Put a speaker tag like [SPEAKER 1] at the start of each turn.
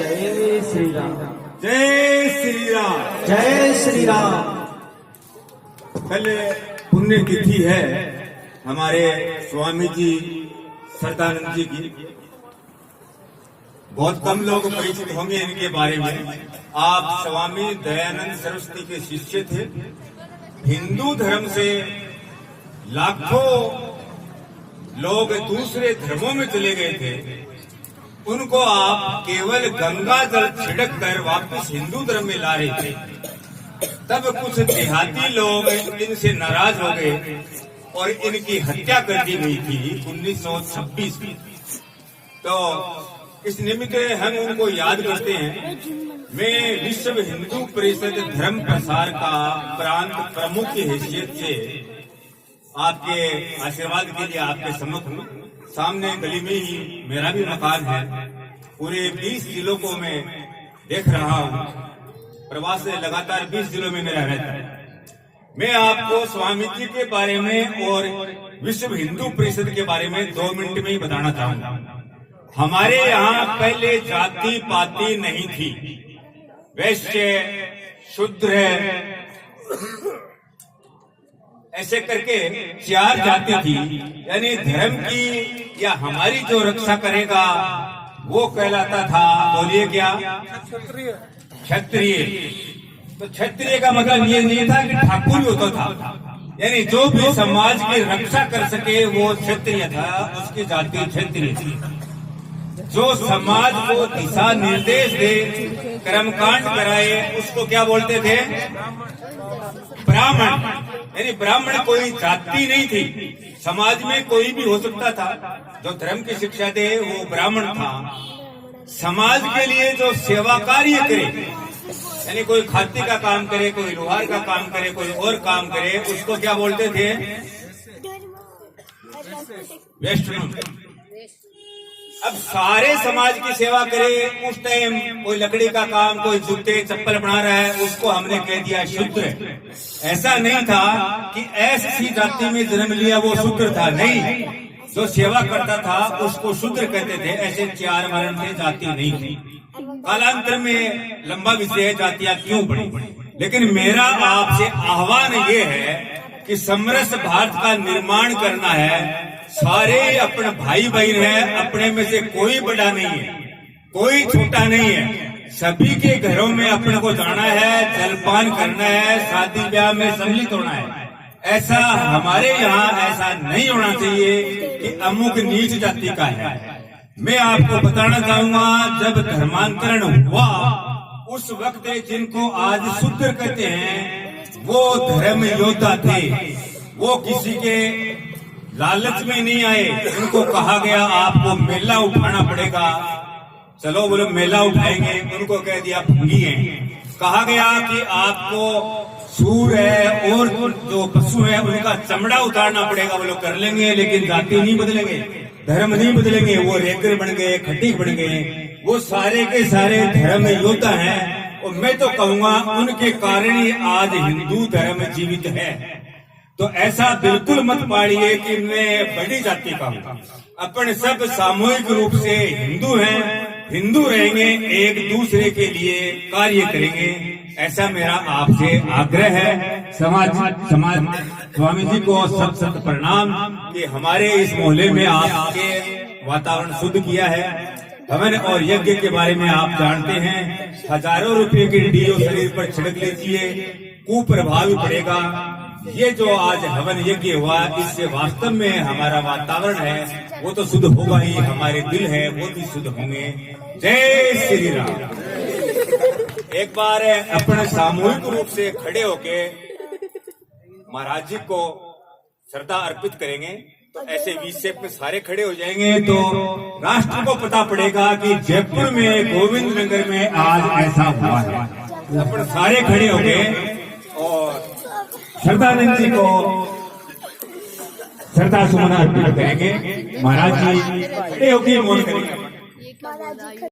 [SPEAKER 1] जय श्री राम।
[SPEAKER 2] जय श्री राम।
[SPEAKER 1] जय श्री राम।
[SPEAKER 2] कल पुण्य तिथि है हमारे स्वामी जी सरदानंद जी की। बहुत कम लोग परिचित होंगे इनके बारे में। आप स्वामी दयानंद सरस्वती के शिष्य थे। हिंदू धर्म से लाखों लोग दूसरे धर्मों में चले गए थे, उनको आप केवल गंगा जल छिड़क कर वापस हिंदू धर्म में ला रहे थे। तब कुछ देहाती लोग इनसे नाराज हो गए और इनकी हत्या कर दी गई थी 1926 में। तो इस निमित्त हम उनको याद करते हैं। मैं विश्व हिंदू परिषद धर्म प्रसार का प्रांत प्रमुख की हैसियत से आपके आशीर्वाद के लिए आपके सम्मुख हूँ। सामने गली में ही मेरा भी मकान है। पूरे 20 जिलों को मैं देख रहा हूँ। प्रवास से लगातार 20 जिलों में मेरा रहता है। मैं आपको स्वामी जी के बारे में और विश्व हिंदू परिषद के बारे में 2 मिनट में ही बताना चाहूंगा। हमारे यहाँ पहले जाति पाति नहीं थी। वैश्य, शूद्र, ऐसे करके 4 जाति थी। यानी धर्म की या हमारी जो रक्षा करेगा वो कहलाता था, बोलिए क्या? क्षत्रिय। तो क्षत्रिय का मतलब ये नहीं था कि ठाकुर होता था। यानी जो भी समाज की रक्षा कर सके वो क्षत्रिय था, उसकी जाति क्षत्रिय थी। जो समाज को दिशा निर्देश दे, कर्मकांड कराए, उसको क्या बोलते थे? ब्राह्मण। यानी ब्राह्मण कोई जाति नहीं थी, समाज में कोई भी हो सकता था। जो धर्म की शिक्षा दे वो ब्राह्मण था। समाज के लिए जो सेवा कार्य करे, यानी कोई खाती का काम करे, कोई लोहार का काम करे, कोई और काम करे, उसको क्या बोलते थे? वैष्णव। अब सारे समाज की सेवा करे। उस टाइम कोई लकड़ी का काम, कोई जूते चप्पल बना रहा है, उसको हमने कह दिया शूद्र। ऐसा नहीं था कि ऐसी जाति में जन्म लिया वो शूद्र था, नहीं। जो सेवा करता था उसको शूद्र कहते थे। ऐसे 4 वर्ण थे, जाति नहीं थी। कालांतर में लंबा विषय है जातियां क्यों बढ़ी। लेकिन मेरा आपसे आह्वान ये है कि समरस भारत का निर्माण करना है। सारे अपने भाई बहन है, अपने में से कोई बड़ा नहीं है, कोई छोटा नहीं है। सभी के घरों में अपने को जाना है, जलपान करना है, शादी ब्याह में सम्मिलित होना है। ऐसा हमारे यहाँ ऐसा नहीं होना चाहिए कि अमुक नीच जाति का है। मैं आपको बताना चाहूंगा, जब धर्मांतरण हुआ उस वक्त जिनको आज शूद्र कहते हैं वो धर्म योद्धा थे। वो किसी के लालच में नहीं आए। उनको कहा गया आपको मेला उठाना पड़ेगा, चलो वो लोग मेला उठाएंगे। उनको कह दिया भंगी है। कहा गया कि आपको सूर है और जो पशु है उनका चमड़ा उतारना पड़ेगा, वो लोग कर लेंगे, लेकिन जाति नहीं बदलेंगे, धर्म नहीं बदलेंगे। वो रेकर बन गए, खटीक बन गए। वो सारे के सारे धर्म योद्धा हैं और मैं तो कहूंगा उनके कारण ही आज हिंदू धर्म जीवित है। तो ऐसा बिल्कुल मत पाड़िए कि मैं बड़ी जाति का हूँ। अपन सब सामूहिक रूप से हिंदू हैं, हिंदू रहेंगे, एक दूसरे के लिए कार्य करेंगे। ऐसा मेरा आपसे आग्रह है। समाज स्वामी जी को सत प्रणाम कि हमारे इस मोहल्ले में आपके वातावरण शुद्ध किया है। हवन और यज्ञ के बारे में आप जानते हैं। हजारों रुपए की डीओ शरीर पर छिड़क लीजिए, कुप्रभाव पड़ेगा। ये जो आज हवन यज्ञ हुआ, इससे वास्तव में हमारा वातावरण है वो तो शुद्ध होगा ही, हमारे दिल है वो भी शुद्ध होंगे। जय श्री राम। एक बार अपने सामूहिक रूप से खड़े होके महाराज जी को श्रद्धा अर्पित करेंगे। तो ऐसे वी शेप में सारे खड़े हो जाएंगे तो राष्ट्र को पता पड़ेगा कि जयपुर में गोविंद नगर में आज ऐसा हुआ है। अपन सारे खड़े हो गए और सरदानंद जी को श्रद्धा सुमन अर्पित करेंगे। महाराज जी खड़े होकर मौन करेंगे।